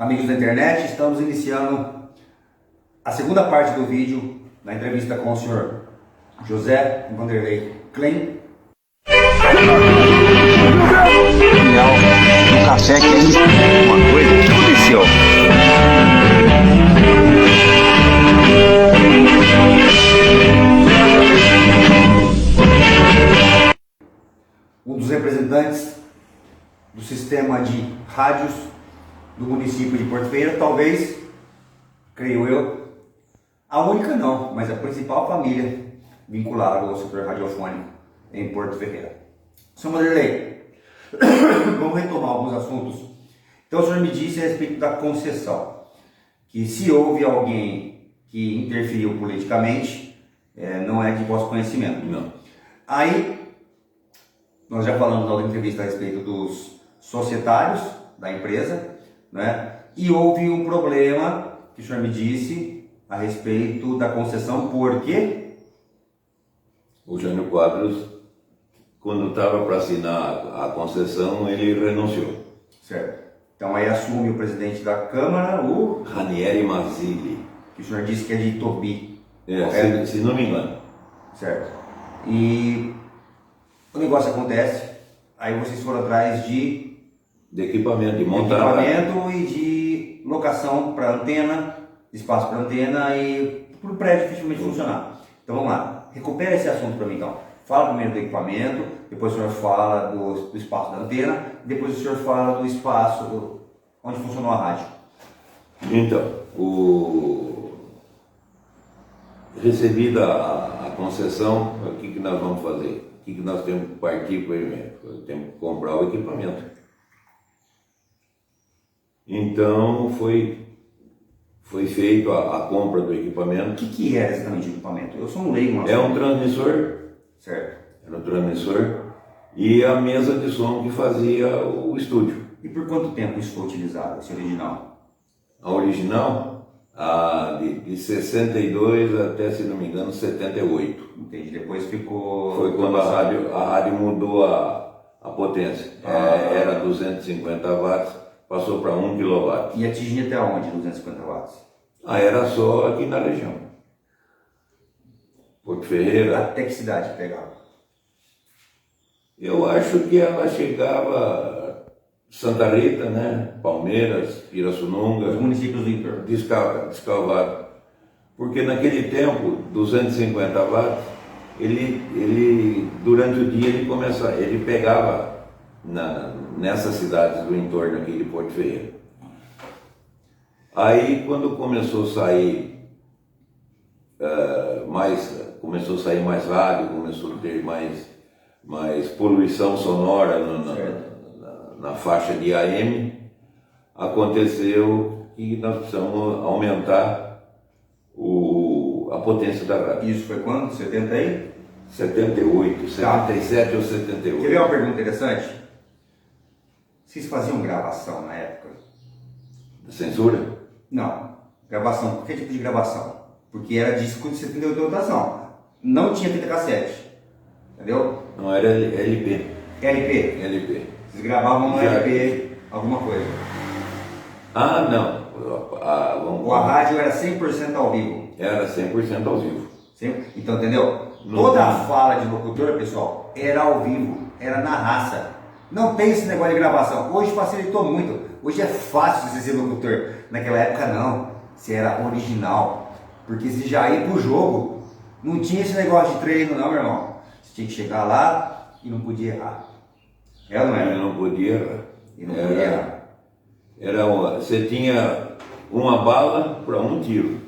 Amigos da internet, estamos iniciando a segunda parte do vídeo na entrevista com o senhor José Vanderlei Klein. No café que é uma coisa que aconteceu. Um dos representantes do sistema de rádios do município de Porto Ferreira, talvez, creio eu, a única não, mas a principal família vinculada ao setor radiofônico em Porto Ferreira. Senhor Vanderlei, vamos retomar alguns assuntos. Então o senhor me disse a respeito da concessão, que se houve alguém que interferiu politicamente, não é de vosso conhecimento. Não. Aí, nós já falamos na outra entrevista a respeito dos societários da empresa, né? E houve um problema que o senhor me disse a respeito da concessão, porque O Jânio Quadros, quando estava para assinar a concessão, ele renunciou. certo. Então aí assume o presidente da Câmara, o Ranieri Mazzilli, que o senhor disse que é de Itobi, se não me engano. certo? E o negócio acontece, aí vocês foram atrás de De equipamento, de montar. equipamento e de locação para antena, espaço para antena e para o prédio efetivamente funcionar. Então vamos lá, recupera esse assunto para mim então. Fala primeiro do equipamento, depois o senhor fala do espaço da antena, depois o senhor fala do espaço onde funcionou a rádio. Então, recebida a concessão, o que nós vamos fazer? O que nós temos que partir para ele? Temos que comprar o equipamento. Então foi feita a compra do O equipamento. que era exatamente o equipamento? Eu sou um leigo no É um assunto. transmissor, Certo. era um transmissor, e a mesa de som que fazia o estúdio. E por quanto tempo isso foi utilizado, esse original? A original, de 62 até, se não me engano, 78. Entendi. Depois ficou... Foi quando a rádio mudou a potência. Era 250 watts, passou para 1 kW. E atingia até onde, 250 watts? Era só aqui na região. Porto Ferreira. Até que cidade pegava? Eu acho que ela chegava Santa Rita, né? Palmeiras, Pirassununga, Os municípios do entorno. Descalvado. Porque naquele tempo, 250 watts, ele durante o dia ele pegava nessas cidades do entorno aqui de Porto Ferreira. Aí quando começou a sair mais rádio, começou a ter mais poluição sonora na faixa de AM, aconteceu que nós precisamos aumentar a potência da rádio. Isso foi quando? 70 aí? 78, 77 ou 78. Quer ver uma pergunta interessante? Vocês faziam gravação na época? Censura? Não. Gravação. Que tipo de gravação? Porque era disco de 78 rotação. Não tinha fita cassete. Entendeu? Não, era LP. LP. LP. Vocês gravavam no Já. LP alguma coisa. Não. Ou a rádio era 100% ao vivo. Era 100% ao vivo. Então, entendeu? Não Toda tem. a fala de locutor, pessoal, era ao vivo, era na raça. Não tem esse negócio de gravação. Hoje facilitou muito. Hoje é fácil você ser locutor. Naquela época não. Você era original. Porque se já ia pro jogo, não tinha esse negócio de treino não, meu irmão. Você tinha que chegar lá e não podia errar. Ela não Ele era? não podia errar. E não podia errar. Você tinha uma bala para um tiro.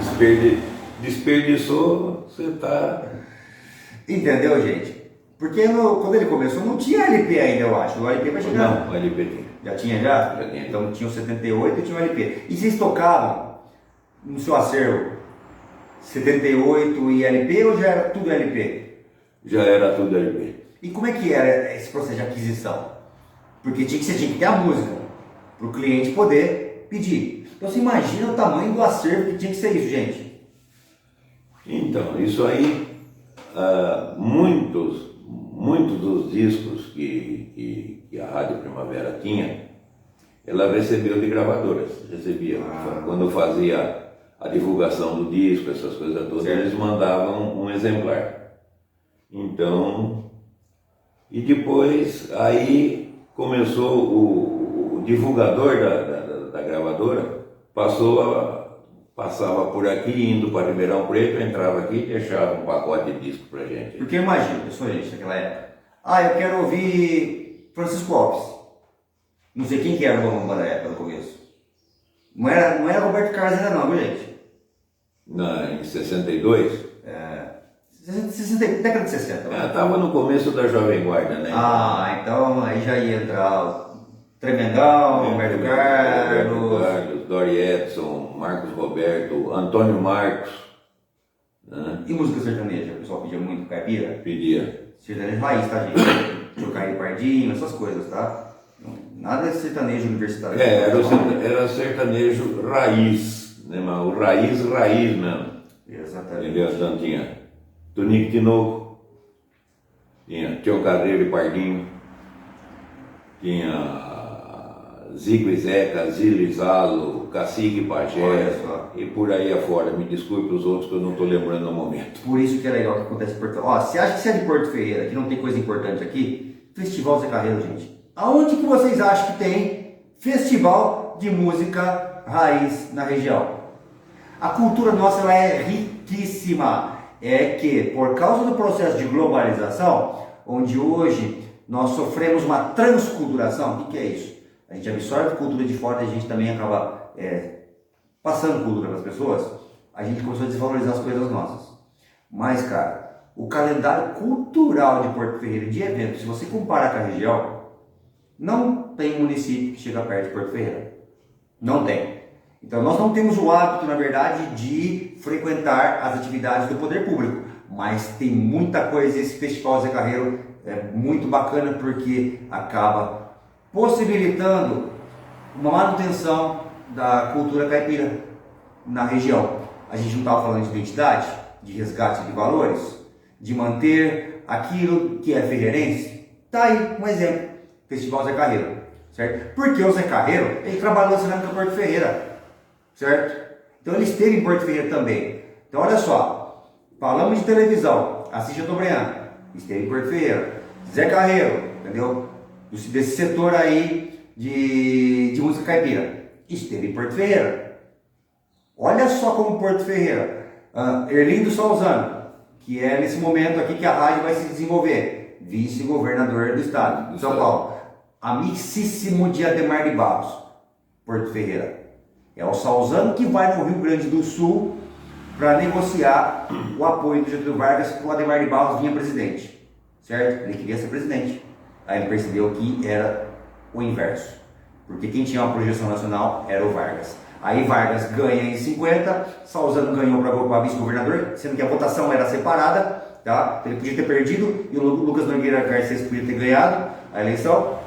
Você desperdiçou, você está... Entendeu, gente? Porque quando ele começou não tinha LP ainda, eu acho. O LP vai chegar. Não, o LP tinha. Já tinha já? Já tinha. Então tinha o 78 e tinha o LP. E vocês tocavam no seu acervo 78 e LP ou já era tudo LP? Já era tudo LP. E como é que era esse processo de aquisição? Porque você tinha que ter a música para o cliente poder pedir. Então você imagina o tamanho do acervo que tinha que ser isso, gente. Então, isso aí, muitos dos discos que a Rádio Primavera tinha, ela recebeu de gravadoras, recebia. Quando fazia a divulgação do disco, essas coisas todas, certo. eles mandavam um exemplar. Então, e depois aí começou o divulgador da gravadora, passava por aqui, indo para Ribeirão Preto, entrava aqui e deixava um pacote de disco pra gente. Porque imagina, eu sou gente naquela época. Ah, eu quero ouvir Francisco Alves. Não sei quem que era o Bambam da época, no começo. Não era Roberto Carlos ainda não, viu, gente? Em 62? Década de 60. Né? Estava no começo da Jovem Guarda, né? Ah, então aí já ia entrar o Tremendão, Roberto Carlos, Dori Edson, Marcos Roberto, Antônio Marcos. Né? E música sertaneja, o pessoal pedia muito caipira. Pedia. Sertanejo raiz, tá, gente? Chocaí Pardinho, essas coisas, tá? Nada de sertanejo universitário. Era sertanejo raiz, né, mas o raiz mesmo. Exatamente. Entendeu? Então tinha Tonico Tinoco, tinha Tião Carreiro e Pardinho, tinha Zico e Zeca, Zilo e Zalo, Cacique e Pajé, e por aí afora. Me desculpe os outros que eu não estou lembrando no momento. Por isso que é legal que acontece em Porto. Ó, você acha que você é de Porto Ferreira, que não tem coisa importante aqui? Festival Zé Carreiro, gente. Aonde que vocês acham que tem festival de música raiz na região? A cultura nossa ela é riquíssima. É que, por causa do processo de globalização, onde hoje nós sofremos uma transculturação, o que é isso? A gente absorve cultura de fora e a gente também acaba passando cultura para as pessoas, a gente começou a desvalorizar as coisas nossas. Mas, cara, o calendário cultural de Porto Ferreira de eventos, se você comparar com a região, não tem município que chega perto de Porto Ferreira. Não tem. Então nós não temos o hábito, na verdade, de frequentar as atividades do poder público. Mas tem muita coisa, esse Festival Zé Carreiro é muito bacana porque acaba possibilitando uma manutenção da cultura caipira na região. A gente não estava falando de identidade, de resgate de valores, de manter aquilo que é ferreirense. Tá aí um exemplo. Festival Zé Carreiro, certo? Porque o Zé Carreiro, ele trabalhou na cerâmica Porto Ferreira, certo? Então ele esteve em Porto Ferreira também. Então olha só, falamos de televisão, Assis Chateaubriand, esteve em Porto Ferreira. Zé Carreiro, entendeu? Desse setor aí de música caipira, esteve em Porto Ferreira. Olha só como Porto Ferreira, Erlindo Salzano, que é nesse momento aqui que a rádio vai se desenvolver, vice-governador do estado de São Paulo. Amicíssimo de Adhemar de Barros, Porto Ferreira. É o Salzano que vai no Rio Grande do Sul para negociar o apoio do Getúlio Vargas para o Adhemar de Barros vinha presidente, certo? Ele queria ser presidente. Aí ele percebeu que era o inverso, porque quem tinha uma projeção nacional era o Vargas. Aí Vargas ganha em 50, Salzano ganhou para vice-governador, sendo que a votação era separada, tá? Ele podia ter perdido e o Lucas Nogueira Garcês podia ter ganhado a eleição.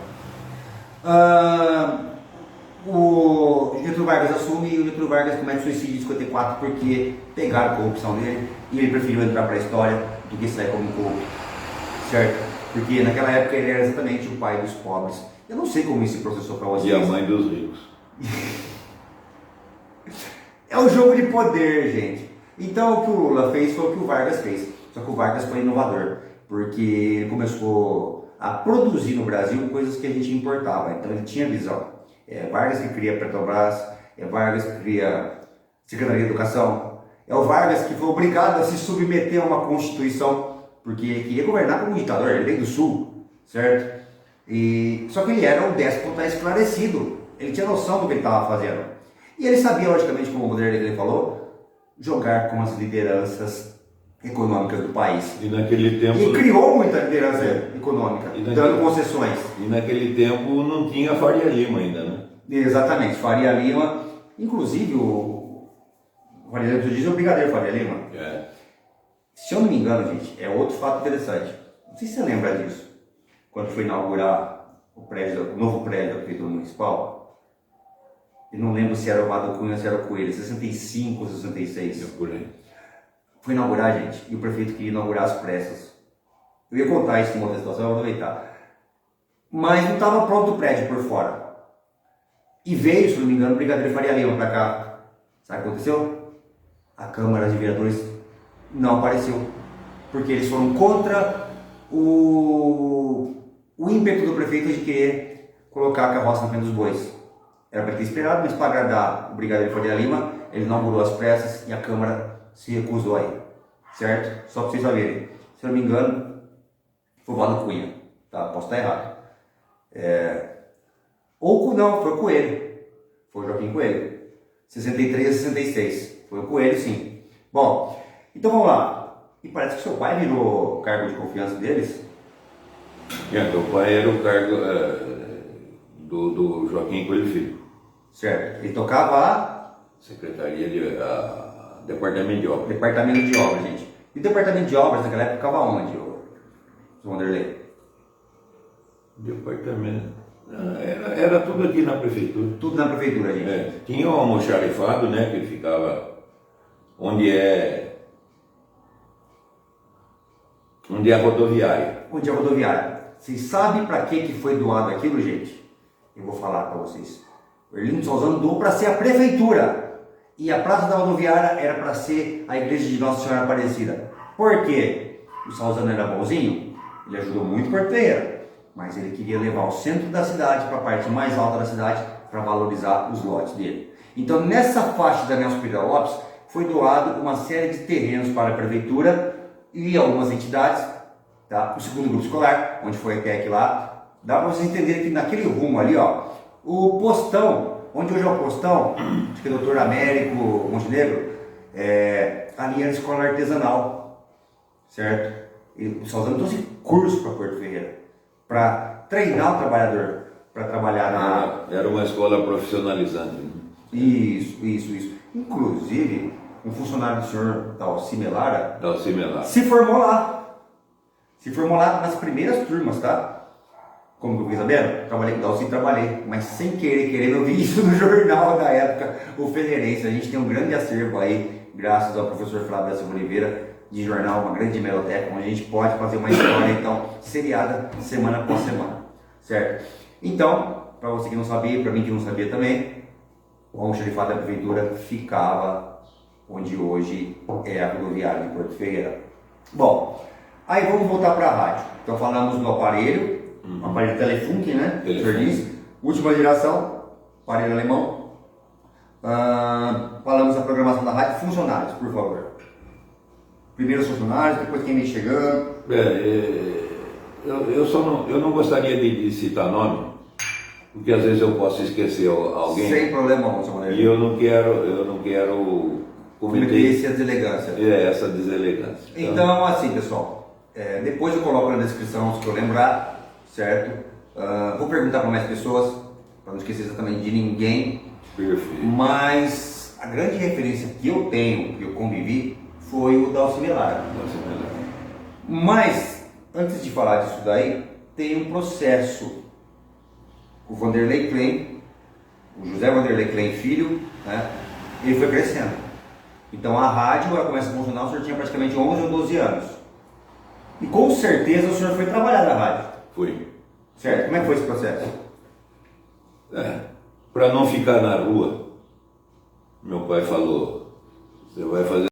O Getúlio Vargas assume e o Getúlio Vargas comete suicídio em 54 porque pegaram a corrupção dele e ele preferiu entrar para a história do que sair como corrupto, certo? Porque naquela época ele era exatamente o pai dos pobres. Eu não sei como isso se processou para vocês. E a mãe dos ricos. É o jogo de poder, gente. Então o que o Lula fez foi o que o Vargas fez. Só que o Vargas foi inovador, porque ele começou a produzir no Brasil coisas que a gente importava. Então ele tinha visão. É Vargas que cria a Petrobras, é Vargas que cria a Secretaria de Educação, é o Vargas que foi obrigado a se submeter a uma Constituição, porque ele queria governar como um ditador, ele veio do Sul, certo? Só que ele era um déspota esclarecido, ele tinha noção do que ele estava fazendo. E ele sabia, logicamente, como o Vanderlei ele falou, jogar com as lideranças econômicas do país. E naquele tempo... E criou muita liderança econômica, dando concessões. E naquele tempo não tinha Faria Lima ainda, né? Exatamente, Faria Lima, inclusive o Faria Lima, tu diz o brigadeiro Faria Lima. É. Se eu não me engano, gente, é outro fato interessante. Não sei se você lembra disso. Quando foi inaugurar o novo prédio da Prefeitura Municipal, eu não lembro se era o Vado Cunha ou se era o Coelho, 65 ou 66. É por aí. Foi inaugurar, gente, e o prefeito queria inaugurar as pressas. Eu ia contar isso em outra situação, eu vou aproveitar. Mas não estava pronto o prédio por fora. E veio, se não me engano, o Brigadeiro Faria Lima para cá. Sabe o que aconteceu? A Câmara de Vereadores não apareceu. Porque eles foram contra o ímpeto do prefeito de querer colocar a carroça na frente dos bois. Era para ter esperado, mas para agradar o Brigadeiro Faria Lima, ele inaugurou as pressas e a Câmara se recusou aí. Certo? Só para vocês saberem. Se eu não me engano, foi o Valdo Cunha. Tá? Posso estar errado. Ou não, foi o Coelho. Foi o Joaquim Coelho. 63 a 66. Foi o Coelho, sim. Bom, então vamos lá. E parece que seu pai virou cargo de confiança deles. Meu pai era o cargo do Joaquim Coelho Filho. Certo. Ele tocava a Secretaria de Departamento de Obras. Departamento de Obras, gente. E o Departamento de Obras naquela época ficava onde, o Wanderlei? Departamento. Era tudo aqui na prefeitura. Tudo na prefeitura, gente. Tinha o almoxarifado, né, que ficava onde é a rodoviária. Onde é a rodoviária. Vocês sabem para que foi doado aquilo, gente? Eu vou falar para vocês. O Erlindo Salzano doou para ser a prefeitura. E a Praça da Rodoviária era para ser a igreja de Nossa Senhora Aparecida. Por quê? O Salzano era bonzinho, ele ajudou muito o Porto Ferreira, mas ele queria levar o centro da cidade para a parte mais alta da cidade para valorizar os lotes dele. Então, nessa faixa da Nelson Pereira Lopes, foi doado uma série de terrenos para a prefeitura e algumas entidades, tá? O segundo grupo escolar, onde foi a ETEC lá. Dá para vocês entenderem que naquele rumo ali, ó, o postão, onde hoje é o postão, acho que é Dr. Américo Montenegro, ali era a escola artesanal, certo? E o Salzano trouxe curso para Porto Ferreira, para treinar o trabalhador, para trabalhar na... Era uma escola profissionalizante. Né? Isso. Inclusive, um funcionário do senhor da Alcimelara se formou lá. Se formou lá nas primeiras turmas, tá? Como que eu fiquei sabendo? Trabalhei com o Dalci, trabalhei, mas sem querer, eu vi isso no jornal da época, o Ferreirense. A gente tem um grande acervo aí, graças ao professor Flávio da Silva Oliveira, de jornal, uma grande hemeroteca, onde a gente pode fazer uma história, então, seriada, semana após semana, certo? Então, para você que não sabia, para mim que não sabia também, o almoxarifado da prefeitura ficava onde hoje é a rodoviária de Porto Ferreira. Bom, aí vamos voltar para a rádio. Então falamos do aparelho, aparelho Telefunk, né? Telefunk. Última geração, aparelho alemão. Falamos da programação da rádio. Funcionários, por favor. Primeiro os funcionários, depois quem vem chegando. Eu não gostaria de citar nome, porque às vezes eu posso esquecer alguém. Sem problema algum, seu Wanderlei. E eu não quero cometer essa deselegância. Essa deselegância. Então, assim, pessoal, depois eu coloco na descrição, se eu lembrar, certo? Vou perguntar para mais pessoas, para não esquecer exatamente de ninguém. Perfeito. Mas a grande referência que eu tenho, que eu convivi, foi o da Alcimelara. Mas, antes de falar disso daí, tem um processo. O Wanderlei Klein, o José Wanderlei Klein Filho, né, ele foi crescendo. Então a rádio, ela começa a funcionar, o senhor tinha praticamente 11 ou 12 anos. E com certeza o senhor foi trabalhar na rádio. Fui. Certo? Como é que foi esse processo? Para não ficar na rua, meu pai falou, você vai fazer